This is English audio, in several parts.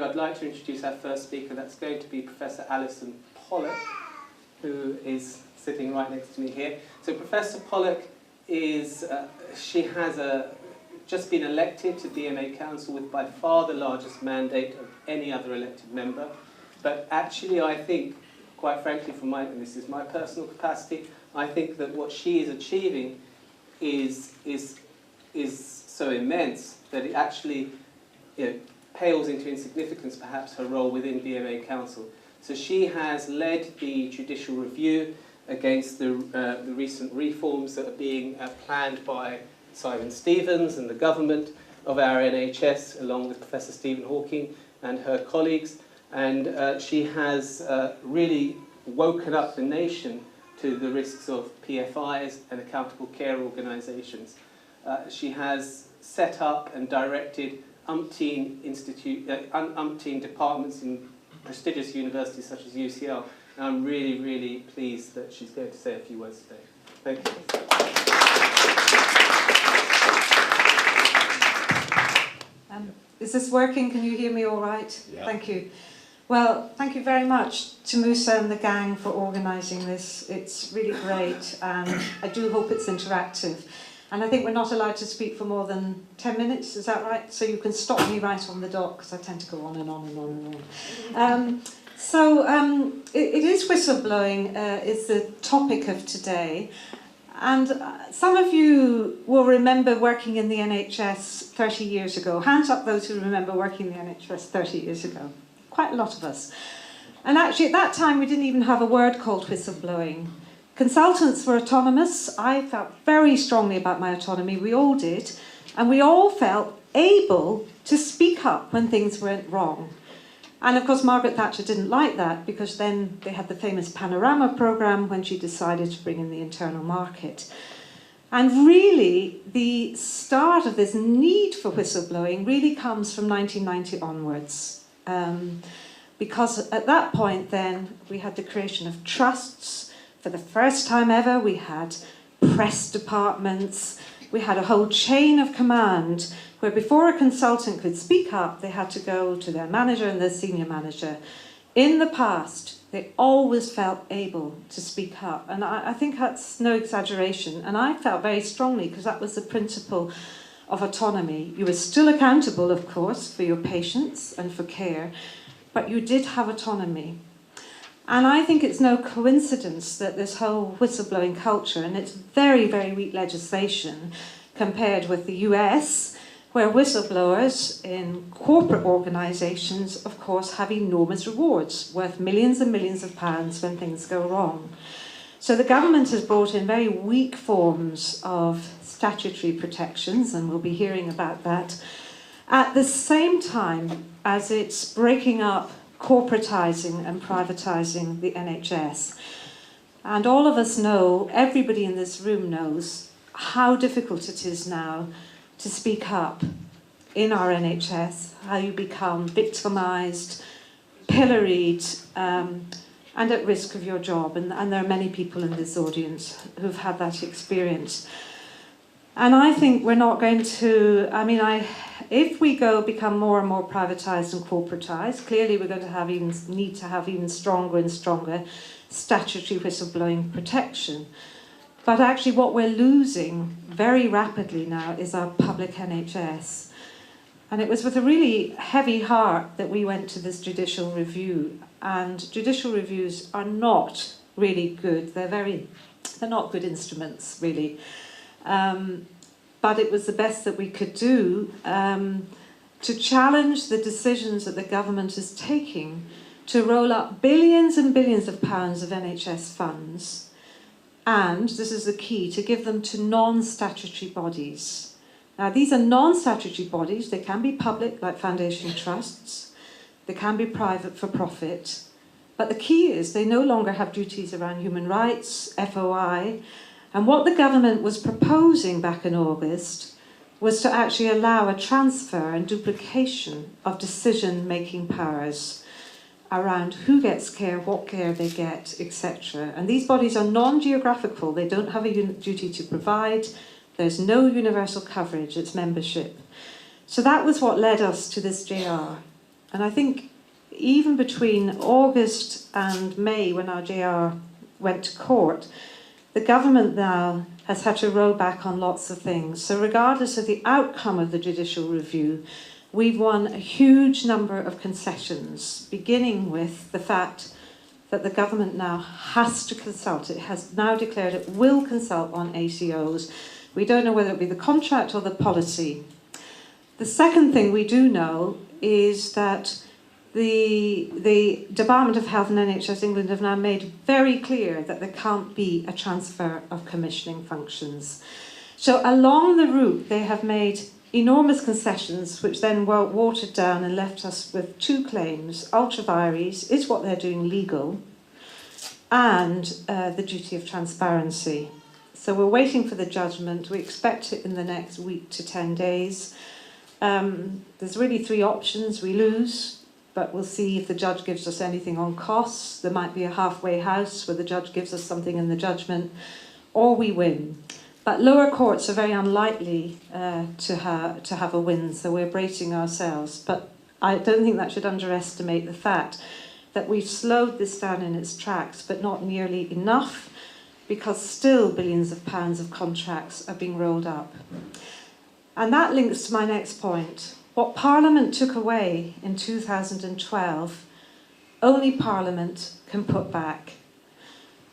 I'd like to introduce our first speaker. That's going to be Professor Allyson Pollock, who is sitting right next to me here. So Professor Pollock is, she has just been elected to DMA Council with by far the largest mandate of any other elected member. But actually I think, quite frankly, and this is my personal capacity, I think that what she is achieving is so immense that it actually, pales into insignificance, perhaps, her role within DMA Council. So she has led the judicial review against the recent reforms that are being planned by Simon Stevens and the government of our NHS, along with Professor Stephen Hawking and her colleagues. And she has really woken up the nation to the risks of PFIs and accountable care organisations. She has set up and directed umpteen departments in prestigious universities such as UCL. And I'm really, really pleased that she's going to say a few words today. Thank you. Is this working? Can you hear me all right? Yeah. Thank you. Well, thank you very much to Musa and the gang for organising this. It's really great, and I do hope it's interactive. And I think we're not allowed to speak for more than 10 minutes, is that right? So you can stop me right on the dot, because I tend to go on and on and on and on. It is whistleblowing is the topic of today. And some of you will remember working in the NHS 30 years ago. Hands up those who remember working in the NHS 30 years ago. Quite a lot of us. And actually at that time we didn't even have a word called whistleblowing. Consultants were autonomous. I felt very strongly about my autonomy. We all did. And we all felt able to speak up when things went wrong. And of course Margaret Thatcher didn't like that, because then they had the famous Panorama programme when she decided to bring in the internal market. And really the start of this need for whistleblowing really comes from 1990 onwards. Because at that point then we had the creation of trusts. For the first time ever we had press departments. We had a whole chain of command where before a consultant could speak up, they had to go to their manager and their senior manager. In the past, they always felt able to speak up. And I think that's no exaggeration. And I felt very strongly, because that was the principle of autonomy. You were still accountable, of course, for your patients and for care, but you did have autonomy. And I think it's no coincidence that this whole whistleblowing culture, and it's very, very weak legislation compared with the US, where whistleblowers in corporate organisations, of course, have enormous rewards, worth millions and millions of pounds when things go wrong. So the government has brought in very weak forms of statutory protections, and we'll be hearing about that, at the same time as it's breaking up corporatising and privatising the NHS. And all of us know, everybody in this room knows, how difficult it is now to speak up in our NHS, how you become victimised, pilloried, and at risk of your job. And there are many people in this audience who've had that experience. And I think we're not going to, if we become more and more privatised and corporatised, clearly we're going to need to have even stronger and stronger statutory whistleblowing protection. But actually what we're losing very rapidly now is our public NHS. And it was with a really heavy heart that we went to this judicial review. And judicial reviews are not really good. They're not good instruments, really. But it was the best that we could do to challenge the decisions that the government is taking to roll up billions and billions of pounds of NHS funds, and, this is the key, to give them to non-statutory bodies. Now, these are non-statutory bodies. They can be public, like foundation trusts. They can be private for profit. But the key is they no longer have duties around human rights, FOI, and what the government was proposing back in August was to actually allow a transfer and duplication of decision-making powers around who gets care, what care they get, etc. And these bodies are non-geographical. They don't have a duty to provide. There's no universal coverage. It's membership. So that was what led us to this JR. And I think even between August and May, when our JR went to court, the government now has had to roll back on lots of things. So regardless of the outcome of the judicial review, we've won a huge number of concessions, beginning with the fact that the government now has to consult. It has now declared it will consult on ACOs. We don't know whether it will be the contract or the policy. The second thing we do know is that the Department of Health and NHS England have now made very clear that there can't be a transfer of commissioning functions. So along the route, they have made enormous concessions, which then were watered down and left us with two claims. Ultra vires, is what they're doing legal? And the duty of transparency. So we're waiting for the judgment. We expect it in the next week to 10 days. There's really three options. We lose, but we'll see if the judge gives us anything on costs. There might be a halfway house where the judge gives us something in the judgment, or we win. But lower courts are very unlikely to have a win, so we're bracing ourselves. But I don't think that should underestimate the fact that we've slowed this down in its tracks, but not nearly enough, because still billions of pounds of contracts are being rolled up. And that links to my next point. What Parliament took away in 2012, only Parliament can put back.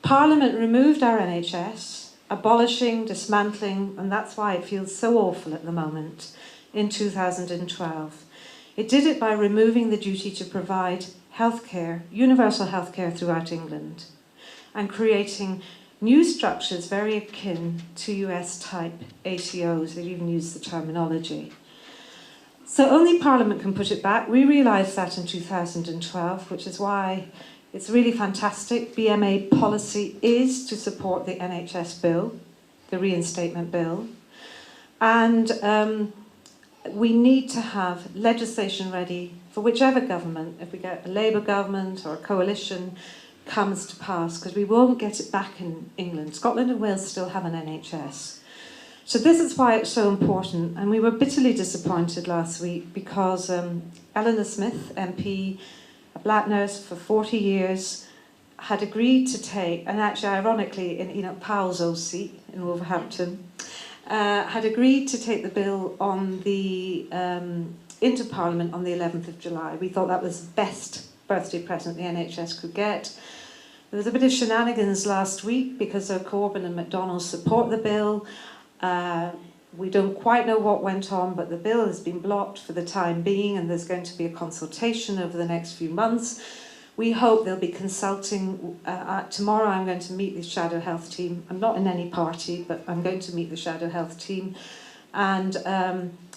Parliament removed our NHS, abolishing, dismantling, and that's why it feels so awful at the moment, in 2012. It did it by removing the duty to provide healthcare, universal healthcare throughout England, and creating new structures very akin to US-type ACOs. They even use the terminology. So only Parliament can put it back. We realised that in 2012, which is why it's really fantastic. BMA policy is to support the NHS bill, the reinstatement bill. And we need to have legislation ready for whichever government, if we get a Labour government or a coalition, comes to pass, because we won't get it back in England. Scotland and Wales still have an NHS. So this is why it's so important, and we were bitterly disappointed last week because Eleanor Smith, MP, a black nurse for 40 years, had agreed to take, and actually ironically in Enoch Powell's old seat in Wolverhampton, had agreed to take the bill on the into Parliament on the 11th of July. We thought that was the best birthday present the NHS could get. There was a bit of shenanigans last week because Corbyn and McDonnell support the bill. We don't quite know what went on, but the bill has been blocked for the time being, and there's going to be a consultation over the next few months. We hope they'll be consulting. Tomorrow I'm going to meet the Shadow Health team. I'm not in any party, but I'm going to meet the Shadow Health team. And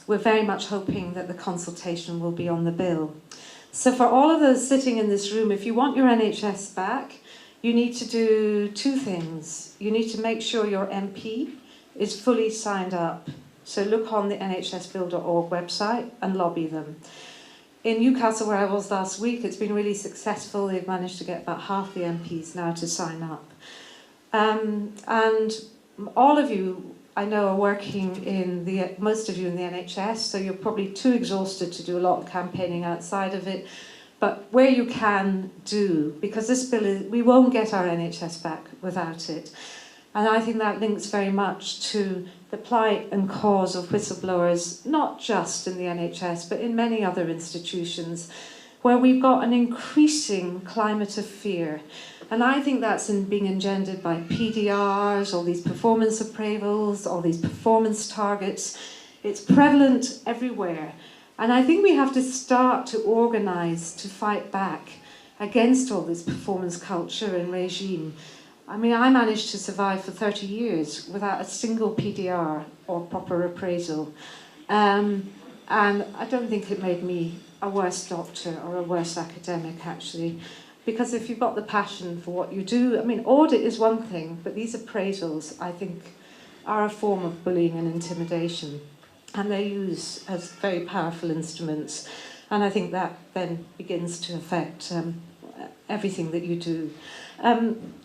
we're very much hoping that the consultation will be on the bill. So for all of those sitting in this room, if you want your NHS back, you need to do two things. You need to make sure your MP is fully signed up. So look on the nhsbill.org website and lobby them. In Newcastle, where I was last week, it's been really successful. They've managed to get about half the MPs now to sign up. And all of you, I know, are working in most of you in the NHS, so you're probably too exhausted to do a lot of campaigning outside of it. But where you can, do, because this bill we won't get our NHS back without it. And I think that links very much to the plight and cause of whistleblowers, not just in the NHS, but in many other institutions, where we've got an increasing climate of fear. And I think that's being engendered by PDRs, all these performance appraisals, all these performance targets. It's prevalent everywhere. And I think we have to start to organise to fight back against all this performance culture and regime. I mean, I managed to survive for 30 years without a single PDR or proper appraisal. And I don't think it made me a worse doctor or a worse academic, actually. Because if you've got the passion for what you do, I mean, audit is one thing, but these appraisals, I think, are a form of bullying and intimidation. And they're used as very powerful instruments. And I think that then begins to affect everything that you do.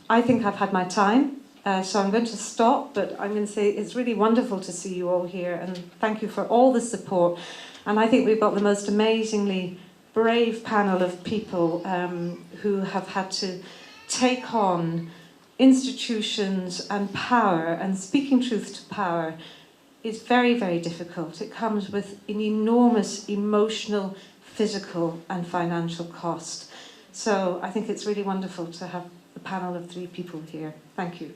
I think I've had my time, so I'm going to stop, but I'm going to say it's really wonderful to see you all here, and thank you for all the support. And I think we've got the most amazingly brave panel of people who have had to take on institutions and power, and speaking truth to power is very, very difficult. It comes with an enormous emotional, physical and financial cost. So I think it's really wonderful to have a panel of 3 people here. Thank you.